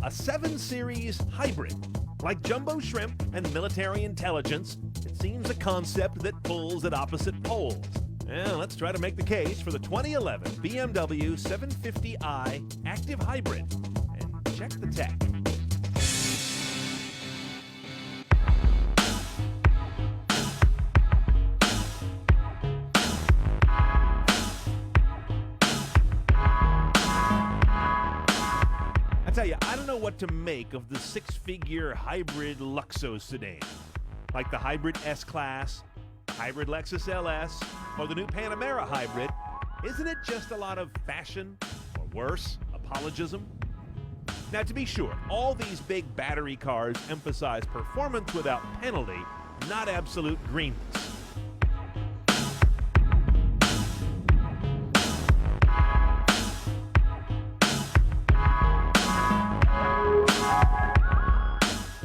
a 7 Series hybrid. Like jumbo shrimp and military intelligence, it seems a concept that pulls at opposite poles. Well, let's try to make the case for the 2011 BMW 750i Active Hybrid and check the tech. I tell you, I don't know what to make of the 6-figure hybrid Luxo sedan. Like the hybrid S-Class, hybrid Lexus LS, or the new Panamera hybrid. Isn't it just a lot of fashion, or worse, apologism? Now, to be sure, all these big battery cars emphasize performance without penalty, not absolute greenness.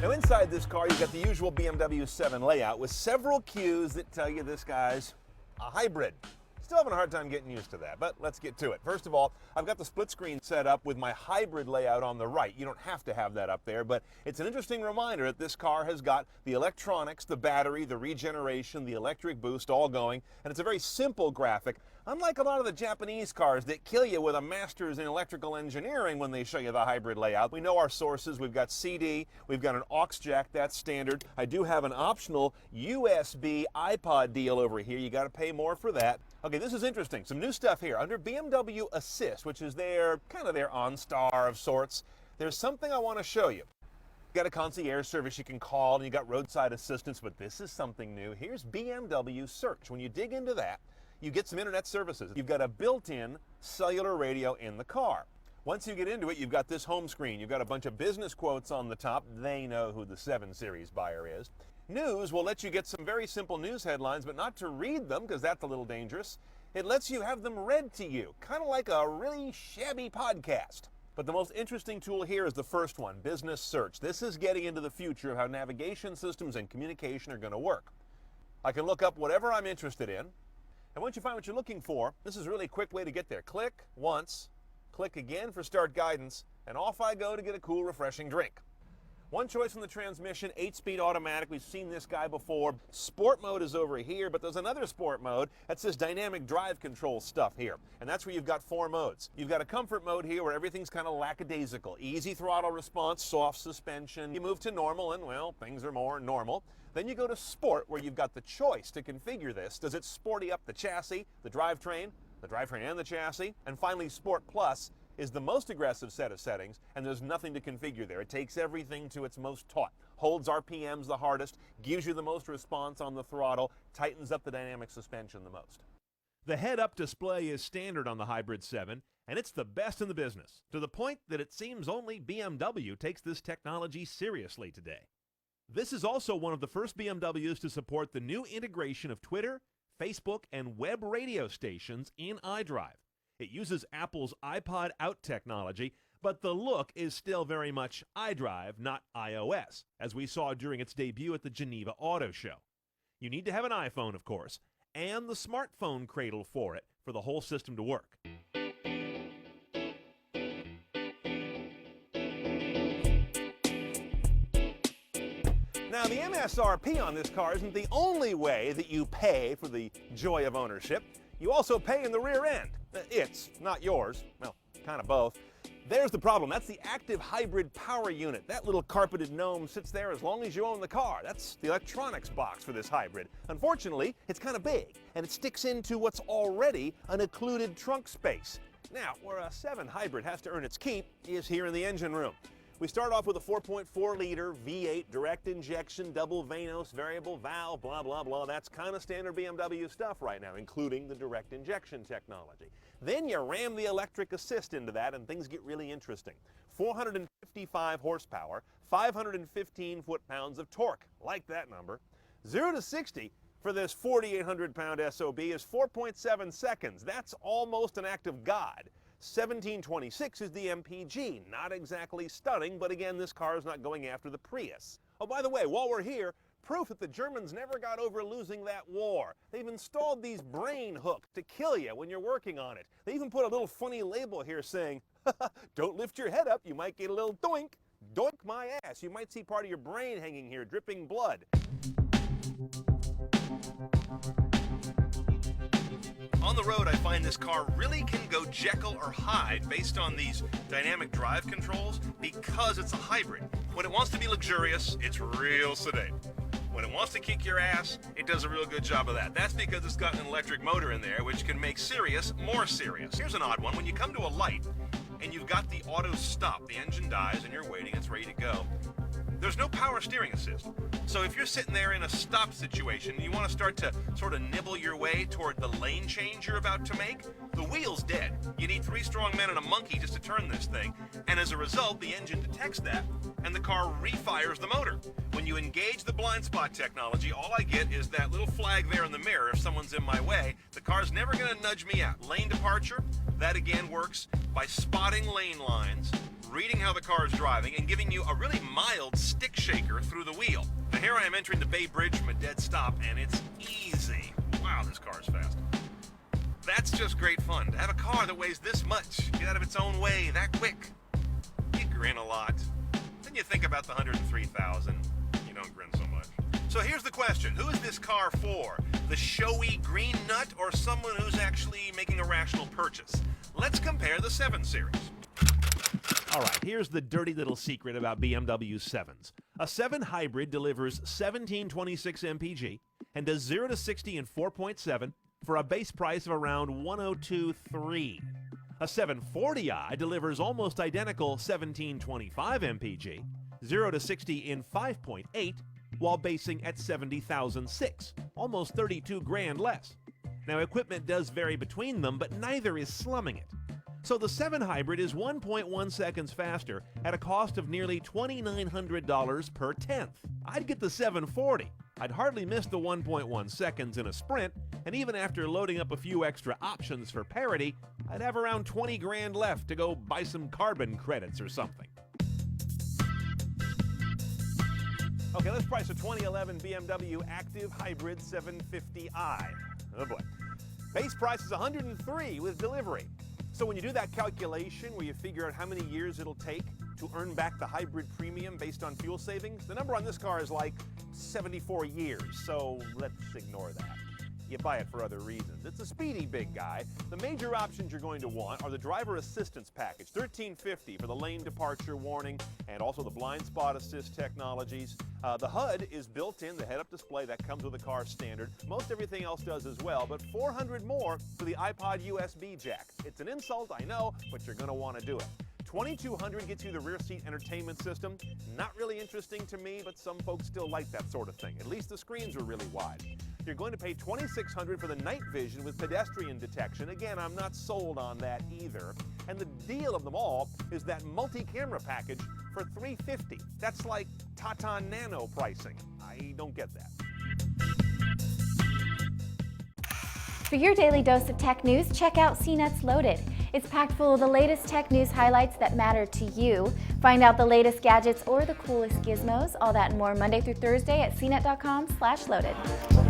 Now inside this car, you've got the usual BMW 7 layout with several cues that tell you this guy's a hybrid. Still having a hard time getting used to that, but let's get to it. First of all, I've got the split screen set up with my hybrid layout on the right. You don't have to have that up there, but it's an interesting reminder that this car has got the electronics, the battery, the regeneration, the electric boost all going, and it's a very simple graphic. Unlike a lot of the Japanese cars that kill you with a master's in electrical engineering when they show you the hybrid layout. We know our sources. We've got CD, we've got an aux jack, that's standard. I do have an optional USB iPod deal over here. You got to pay more for that. Okay, this is interesting. Some new stuff here. Under BMW Assist, which is their kind of their OnStar of sorts, there's something I want to show you. You got a concierge service you can call, and you got roadside assistance, but this is something new. Here's BMW Search. When you dig into that, you get some internet services. You've got a built-in cellular radio in the car. Once you get into it, you've got this home screen. You've got a bunch of business quotes on the top. They know who the 7 Series buyer is. News will let you get some very simple news headlines, but not to read them, because that's a little dangerous. It lets you have them read to you, kind of like a really shabby podcast. But the most interesting tool here is the first one, Business Search. This is getting into the future of how navigation systems and communication are going to work. I can look up whatever I'm interested in, and once you find what you're looking for, this is a really quick way to get there. Click once, click again for start guidance, and off I go to get a cool, refreshing drink. One choice from the transmission, 8-speed automatic. We've seen this guy before. Sport mode is over here, but there's another sport mode. That's this dynamic drive control stuff here. And that's where you've got 4 modes. You've got a comfort mode here where everything's kind of lackadaisical. Easy throttle response, soft suspension. You move to normal and, well, things are more normal. Then you go to sport where you've got the choice to configure this. Does it sporty up the chassis, the drivetrain and the chassis? And finally, Sport Plus is the most aggressive set of settings, and there's nothing to configure there. It takes everything to its most taut, holds RPMs the hardest, gives you the most response on the throttle, tightens up the dynamic suspension the most. The head-up display is standard on the Hybrid 7, and it's the best in the business, to the point that it seems only BMW takes this technology seriously today. This is also one of the first BMWs to support the new integration of Twitter, Facebook, and web radio stations in iDrive. It uses Apple's iPod Out technology, but the look is still very much iDrive, not iOS, as we saw during its debut at the Geneva Auto Show. You need to have an iPhone, of course, and the smartphone cradle for it for the whole system to work. Now, the MSRP on this car isn't the only way that you pay for the joy of ownership. You also pay in the rear end. It's not yours. Well, kind of both. There's the problem. That's the active hybrid power unit. That little carpeted gnome sits there as long as you own the car. That's the electronics box for this hybrid. Unfortunately, it's kind of big, and it sticks into what's already an occluded trunk space. Now, where a 7 hybrid has to earn its keep is here in the engine room. We start off with a 4.4-liter V8 direct injection, double Vanos, variable valve, blah, blah, blah. That's kind of standard BMW stuff right now, including the direct injection technology. Then you ram the electric assist into that, and things get really interesting. 455 horsepower, 515 foot-pounds of torque. Like that number. 0 to 60 for this 4,800-pound SOB is 4.7 seconds. That's almost an act of God. 1726 is the MPG. Not exactly stunning, but again, this car is not going after the Prius. Oh, by the way, while we're here, proof that the Germans never got over losing that war. They've installed these brain hooks to kill you when you're working on it. They even put a little funny label here saying, don't lift your head up, you might get a little doink. my ass. You might see part of your brain hanging here, dripping blood. On the road, I find this car really can go Jekyll or Hyde based on these dynamic drive controls because it's a hybrid. When it wants to be luxurious, it's real sedate. When it wants to kick your ass, it does a real good job of that. That's because it's got an electric motor in there, which can make serious more serious. Here's an odd one. When you come to a light and you've got the auto stop, the engine dies and you're waiting, it's ready to go. There's no power steering assist. So if you're sitting there in a stop situation and you want to start to sort of nibble your way toward the lane change you're about to make, the wheel's dead. You need 3 strong men and a monkey just to turn this thing. And as a result, the engine detects that and the car refires the motor. When you engage the blind spot technology, all I get is that little flag there in the mirror if someone's in my way. The car's never going to nudge me out. Lane departure, that again works by spotting lane lines, reading how the car is driving, and giving you a really mild stick shaker through the wheel. Now here I am entering the Bay Bridge from a dead stop, and it's easy. Wow, this car is fast. That's just great fun, to have a car that weighs this much, get out of its own way that quick. You grin a lot. Then you think about the 103,000. You don't grin so much. So here's the question. Who is this car for? The showy green nut or someone who's actually making a rational purchase? Let's compare the 7 Series. All right, here's the dirty little secret about BMW 7s. A 7 Hybrid delivers 1726 mpg and does 0 to 60 in 4.7 for a base price of around $102,300. A 740i delivers almost identical 1725 mpg, 0 to 60 in 5.8, while basing at $70,006, almost 32 grand less. Now, equipment does vary between them, but neither is slumming it. So the 7 Hybrid is 1.1 seconds faster at a cost of nearly $2,900 per tenth. I'd get the 740. I'd hardly miss the 1.1 seconds in a sprint, and even after loading up a few extra options for parity, I'd have around 20 grand left to go buy some carbon credits or something. Okay, let's price a 2011 BMW Active Hybrid 750i. Oh boy. Base price is $103,000 with delivery. So when you do that calculation where you figure out how many years it'll take to earn back the hybrid premium based on fuel savings, the number on this car is like 74 years, so let's ignore that. You buy it for other reasons. It's a speedy big guy. The major options you're going to want are the driver assistance package, $1,350 for the lane departure warning and also the blind spot assist technologies. The HUD is built in, the head-up display that comes with the car standard. Most everything else does as well, but $400 more for the iPod USB jack. It's an insult, I know, but you're going to want to do it. $2,200 gets you the rear seat entertainment system. Not really interesting to me, but some folks still like that sort of thing. At least the screens are really wide. You're going to pay $2,600 for the night vision with pedestrian detection. Again, I'm not sold on that either. And the deal of them all is that multi-camera package for $350. That's like Tata Nano pricing. I don't get that. For your daily dose of tech news, check out CNET's Loaded. It's packed full of the latest tech news highlights that matter to you. Find out the latest gadgets or the coolest gizmos, all that and more Monday through Thursday at cnet.com/loaded.